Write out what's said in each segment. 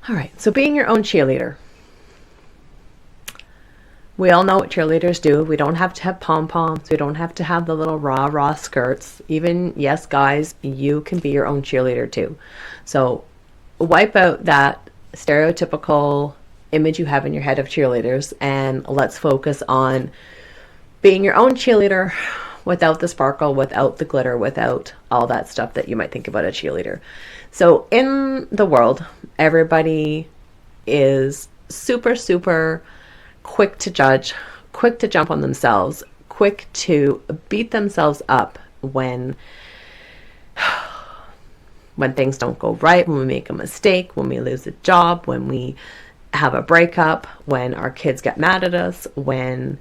All right, so being your own cheerleader. We all know what cheerleaders do. We don't have to have pom-poms. We don't have to have the little rah-rah skirts. Even, yes, guys, you can be your own cheerleader too. So wipe out that stereotypical image you have in your head of cheerleaders, and let's focus on being your own cheerleader without the sparkle, without the glitter, without all that stuff that you might think about a cheerleader. So in the world, everybody is super, super quick to judge, quick to jump on themselves, quick to beat themselves up when things don't go right, when we make a mistake, when we lose a job, when we have a breakup, when our kids get mad at us, when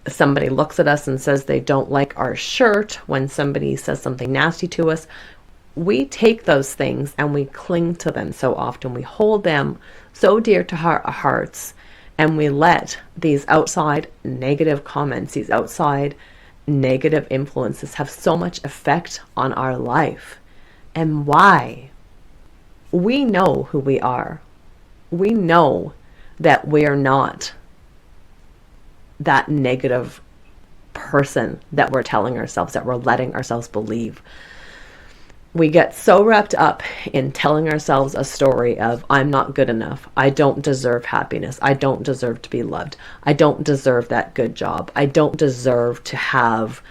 somebody looks at us and says they don't like our shirt, when somebody says something nasty to us. We take those things and we cling to them so often. We hold them so dear to our hearts, and we let these outside negative comments, these outside negative influences have so much effect on our life. And why? We know who we are. We know that we are not that negative person that we're telling ourselves, that we're letting ourselves believe. We get so wrapped up in telling ourselves a story of, I'm not good enough. I don't deserve happiness. I don't deserve to be loved. I don't deserve that good job. I don't deserve to have ...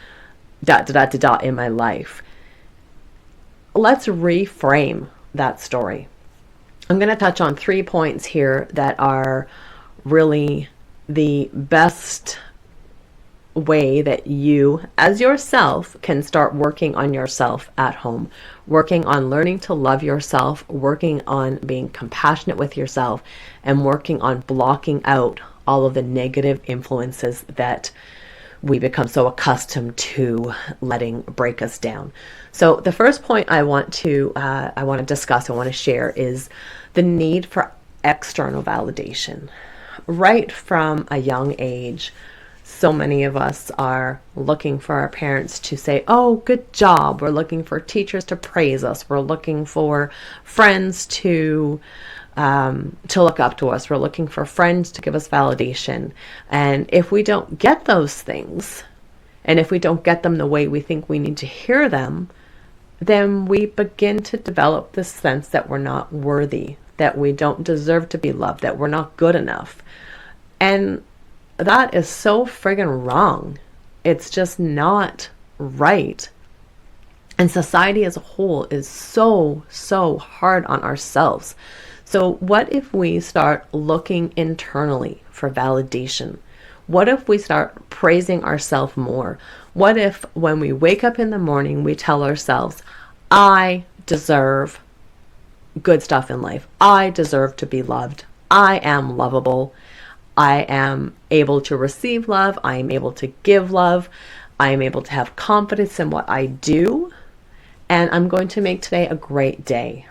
in my life. Let's reframe that story. I'm going to touch on 3 points here that are really the best way that you as yourself can start working on yourself at home, working on learning to love yourself, working on being compassionate with yourself, and working on blocking out all of the negative influences that we become so accustomed to letting break us down. So the first point I want to discuss, I want to share, is the need for external validation. Right from a young age, so many of us are looking for our parents to say, oh, good job. We're looking for teachers to praise us. We're looking for friends to look up to us. We're looking for friends to give us validation. And if we don't get those things, and if we don't get them the way we think we need to hear them, then we begin to develop this sense that we're not worthy, that we don't deserve to be loved, that we're not good enough. And that is so friggin' wrong. It's just not right. And society as a whole is so, so hard on ourselves. So what if we start looking internally for validation? What if we start praising ourselves more? What if when we wake up in the morning, we tell ourselves, I deserve good stuff in life. I deserve to be loved. I am lovable. I am able to receive love. I am able to give love. I am able to have confidence in what I do. And I'm going to make today a great day.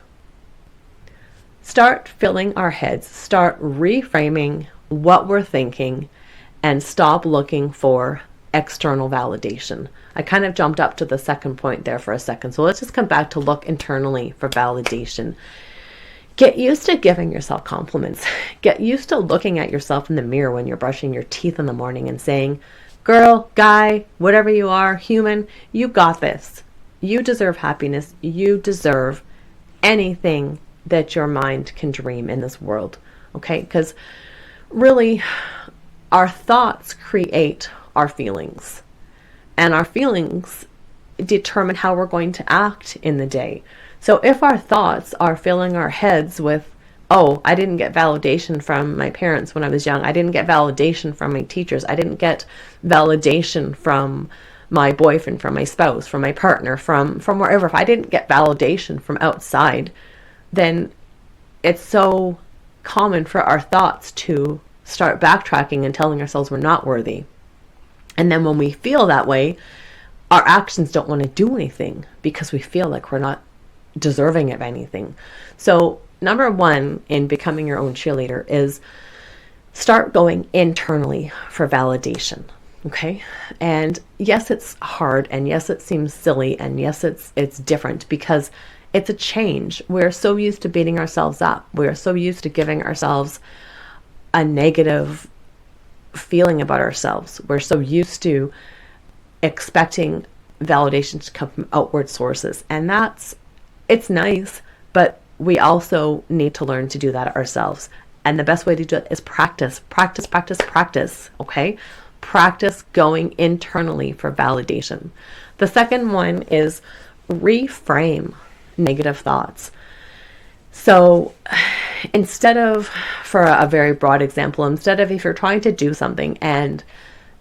Start filling our heads. Start reframing what we're thinking and stop looking for external validation. I kind of jumped up to the second point there for a second. So let's just come back to look internally for validation. Get used to giving yourself compliments. Get used to looking at yourself in the mirror when you're brushing your teeth in the morning and saying, girl, guy, whatever you are, human, you got this. You deserve happiness. You deserve anything that your mind can dream in this world. Okay? Because really, our thoughts create our feelings. And our feelings determine how we're going to act in the day. So if our thoughts are filling our heads with, oh, I didn't get validation from my parents when I was young. I didn't get validation from my teachers. I didn't get validation from my boyfriend, from my spouse, from my partner, from wherever. If I didn't get validation from outside, then it's so common for our thoughts to start backtracking and telling ourselves we're not worthy. And then when we feel that way, our actions don't want to do anything because we feel like we're not deserving of anything. So number one in becoming your own cheerleader is start going internally for validation. Okay. And yes, it's hard, and yes, it seems silly, and yes, it's different, because It's a change. We're so used to beating ourselves up. We're so used to giving ourselves a negative feeling about ourselves. We're so used to expecting validation to come from outward sources. And it's nice, but we also need to learn to do that ourselves. And the best way to do it is practice, practice, practice, practice. Okay? Practice going internally for validation. The second one is reframe negative thoughts. So instead of, for a very broad example, instead of if you're trying to do something and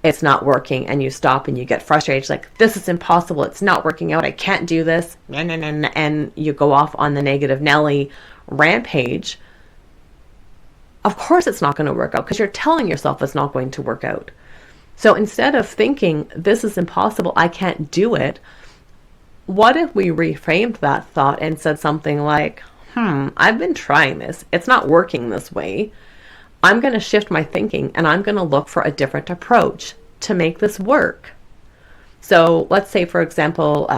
it's not working and you stop and you get frustrated, like, this is impossible, it's not working out, I can't do this, and you go off on the negative Nelly rampage, of course it's not going to work out because you're telling yourself it's not going to work out. So instead of thinking, this is impossible, I can't do it, what if we reframed that thought and said something like, I've been trying this, it's not working this way. I'm going to shift my thinking and I'm going to look for a different approach to make this work. So let's say, for example,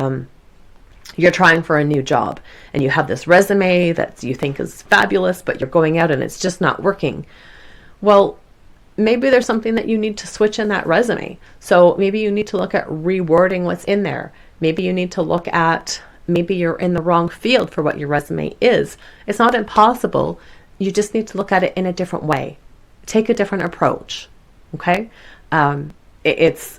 you're trying for a new job and you have this resume that you think is fabulous, but you're going out and it's just not working. Well, maybe there's something that you need to switch in that resume. So maybe you need to look at rewording what's in there. Maybe you need to look at, maybe you're in the wrong field for what your resume is. It's not impossible. You just need to look at it in a different way. Take a different approach. Okay? It's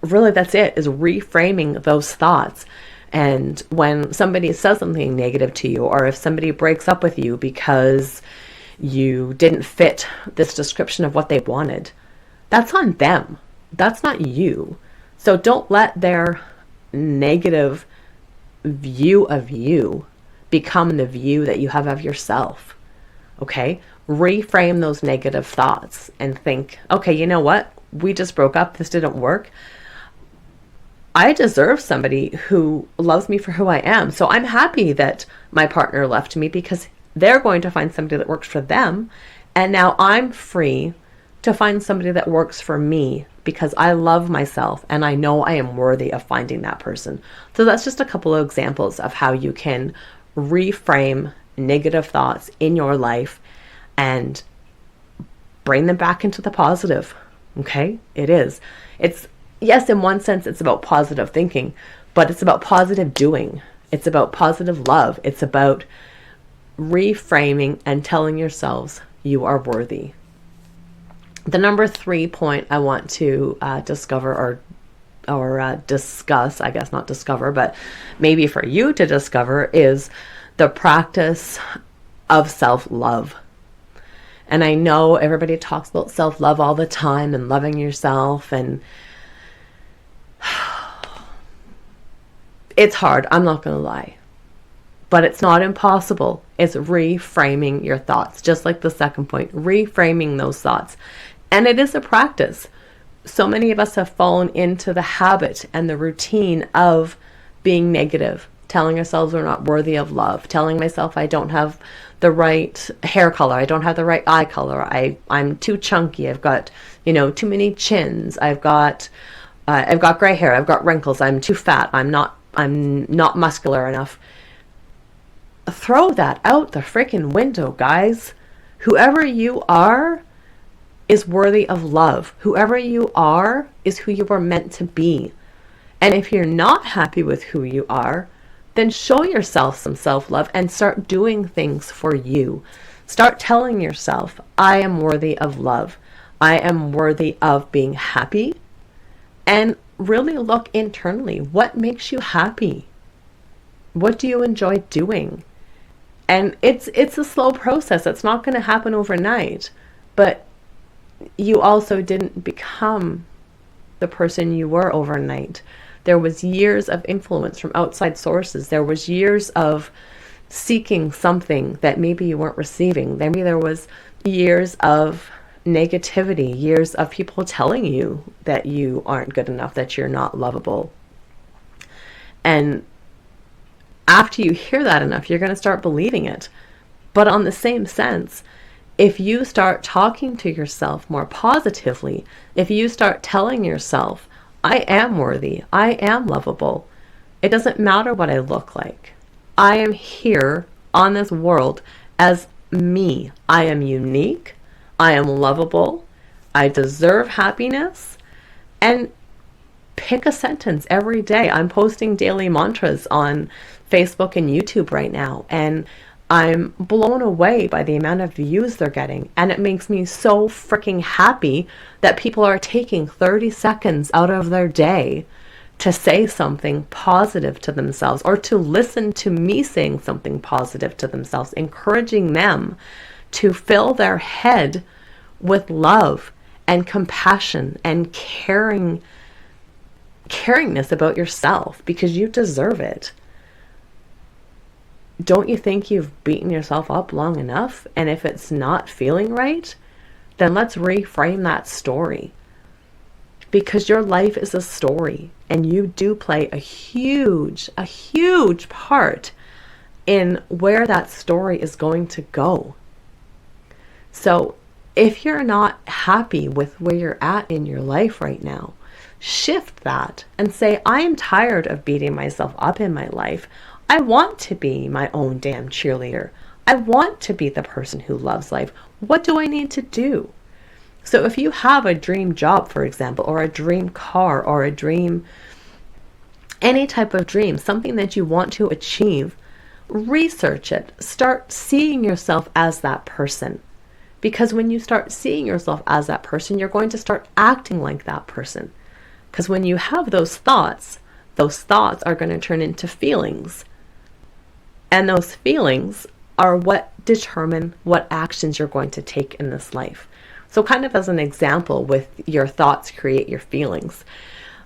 really, that's it, is reframing those thoughts. And when somebody says something negative to you, or if somebody breaks up with you because you didn't fit this description of what they wanted, that's on them. That's not you. So don't let their negative view of you become the view that you have of yourself. Okay? Reframe those negative thoughts and think, okay, you know what? We just broke up. This didn't work. I deserve somebody who loves me for who I am. So I'm happy that my partner left me because they're going to find somebody that works for them. And now I'm free to find somebody that works for me because I love myself and I know I am worthy of finding that person. So that's just a couple of examples of how you can reframe negative thoughts in your life and bring them back into the positive. Okay? It is. It's, yes, in one sense, it's about positive thinking, but it's about positive doing. It's about positive love. It's about reframing and telling yourselves you are worthy. The number 3 point I want to discover or discuss, I guess not discover, but maybe for you to discover, is the practice of self-love. And I know everybody talks about self-love all the time and loving yourself, and it's hard, I'm not going to lie. But it's not impossible. It's reframing your thoughts, just like the second point, reframing those thoughts. And it is a practice. So many of us have fallen into the habit and the routine of being negative, telling ourselves we're not worthy of love, telling myself I don't have the right hair color, I don't have the right eye color, I'm too chunky, I've got, too many chins, I've got gray hair, I've got wrinkles, I'm too fat, I'm not muscular enough. Throw that out the freaking window, guys. Whoever you are is worthy of love. Whoever you are is who you were meant to be. And if you're not happy with who you are, then show yourself some self-love and start doing things for you. Start telling yourself, I am worthy of love. I am worthy of being happy. And really look internally. What makes you happy? What do you enjoy doing? And it's a slow process. It's not going to happen overnight. But you also didn't become the person you were overnight. There was years of influence from outside sources. There was years of seeking something that maybe you weren't receiving. Maybe there was years of negativity, years of people telling you that you aren't good enough, that you're not lovable. And after you hear that enough, you're going to start believing it. But on the same sense, if you start talking to yourself more positively, if you start telling yourself, I am worthy, I am lovable, it doesn't matter what I look like. I am here on this world as me. I am unique. I am lovable. I deserve happiness. And pick a sentence every day. I'm posting daily mantras on Facebook and YouTube right now, and I'm blown away by the amount of views they're getting. And it makes me so freaking happy that people are taking 30 seconds out of their day to say something positive to themselves, or to listen to me saying something positive to themselves, encouraging them to fill their head with love and compassion and caringness about yourself, because you deserve it. Don't you think you've beaten yourself up long enough? And if it's not feeling right, then let's reframe that story. Because your life is a story, and you do play a huge part in where that story is going to go. So if you're not happy with where you're at in your life right now, shift that and say, I am tired of beating myself up in my life. I want to be my own damn cheerleader. I want to be the person who loves life. What do I need to do? So if you have a dream job, for example, or a dream car, or a dream, any type of dream, something that you want to achieve, research it. Start seeing yourself as that person. Because when you start seeing yourself as that person, you're going to start acting like that person. Because when you have those thoughts are going to turn into feelings. And those feelings are what determine what actions you're going to take in this life. So kind of as an example, with your thoughts create your feelings.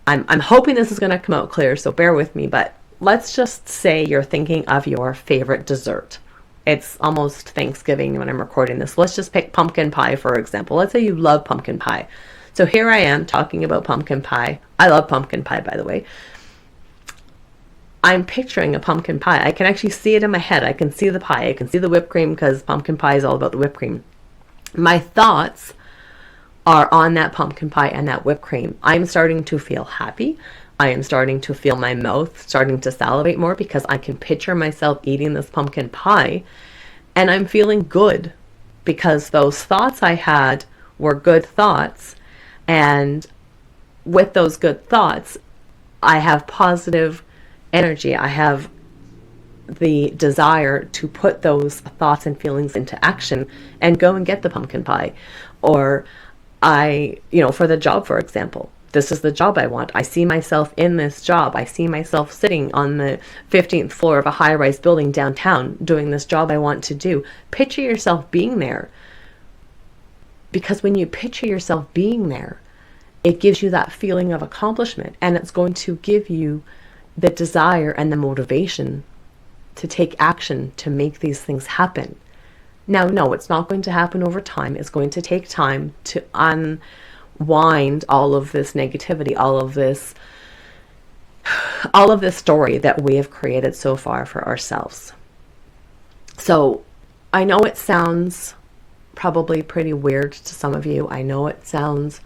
I'm hoping this is going to come out clear, so bear with me, but let's just say you're thinking of your favorite dessert. It's almost Thanksgiving when I'm recording this. Let's just pick pumpkin pie, for example. Let's say you love pumpkin pie. So here I am talking about pumpkin pie. I love pumpkin pie, by the way. I'm picturing a pumpkin pie. I can actually see it in my head. I can see the pie. I can see the whipped cream, because pumpkin pie is all about the whipped cream. My thoughts are on that pumpkin pie and that whipped cream. I'm starting to feel happy. I am starting to feel my mouth starting to salivate more, because I can picture myself eating this pumpkin pie, and I'm feeling good because those thoughts I had were good thoughts. And with those good thoughts, I have positive energy. I have the desire to put those thoughts and feelings into action and go and get the pumpkin pie. Or for the job, for example, this is the job I want. I see myself in this job. I see myself sitting on the 15th floor of a high-rise building downtown doing this job I want to do. Picture yourself being there. Because when you picture yourself being there, it gives you that feeling of accomplishment, and it's going to give you the desire and the motivation to take action to make these things happen. Now, no, it's not going to happen over time. It's going to take time to unwind all of this negativity, all of this story that we have created so far for ourselves. So I know it sounds probably pretty weird to some of you. I know it sounds,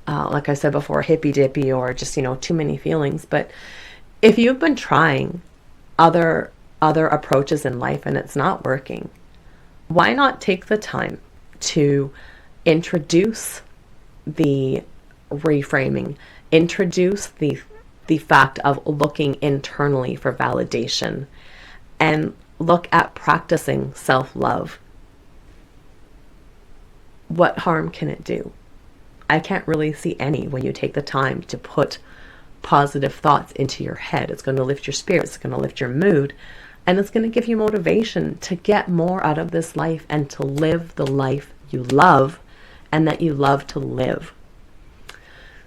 like I said before, hippy-dippy, or just, too many feelings. But if you've been trying other approaches in life and it's not working, why not take the time to introduce the reframing, introduce the fact of looking internally for validation, and look at practicing self-love? What harm can it do? I can't really see any when you take the time to put positive thoughts into your head. It's going to lift your spirits, it's going to lift your mood, and it's going to give you motivation to get more out of this life and to live the life you love and that you love to live.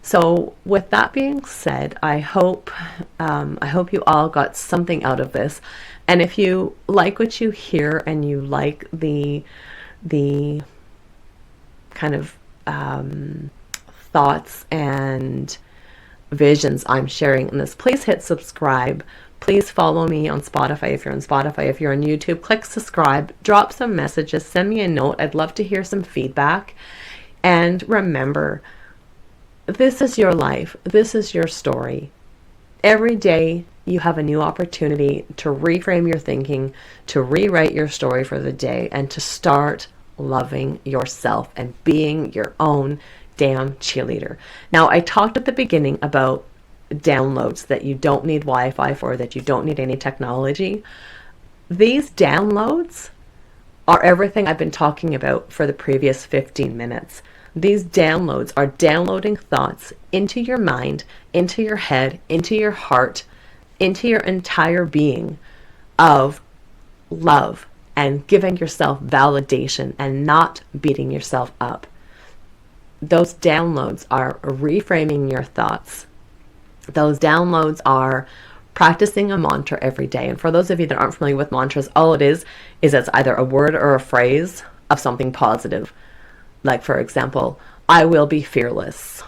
So with that being said, I hope you all got something out of this. And if you like what you hear and you like the kind of thoughts and visions I'm sharing in this, please hit subscribe. Please follow me on Spotify if you're on Spotify. If you're on YouTube, click subscribe, drop some messages, send me a note. I'd love to hear some feedback. And remember, this is your life. This is your story. Every day you have a new opportunity to reframe your thinking, to rewrite your story for the day, and to start loving yourself and being your own damn cheerleader. Now, I talked at the beginning about downloads that you don't need Wi-Fi for, that you don't need any technology. These downloads are everything I've been talking about for the previous 15 minutes. These downloads are downloading thoughts into your mind, into your head, into your heart, into your entire being of love and giving yourself validation and not beating yourself up. Those downloads are reframing your thoughts. Those downloads are practicing a mantra every day. And for those of you that aren't familiar with mantras, all it is it's either a word or a phrase of something positive. Like, for example, I will be fearless.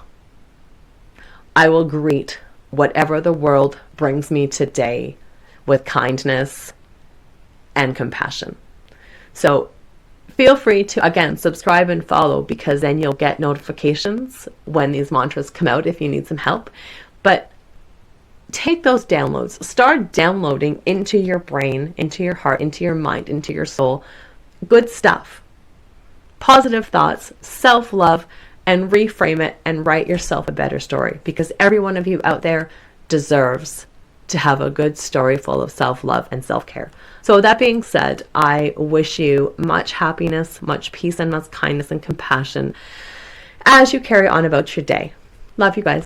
I will greet whatever the world brings me today with kindness and compassion. So feel free to, again, subscribe and follow, because then you'll get notifications when these mantras come out if you need some help. But take those downloads, start downloading into your brain, into your heart, into your mind, into your soul, good stuff, positive thoughts, self-love, and reframe it and write yourself a better story, because every one of you out there deserves to have a good story full of self-love and self-care. So with that being said, I wish you much happiness, much peace, and much kindness and compassion as you carry on about your day. Love you guys.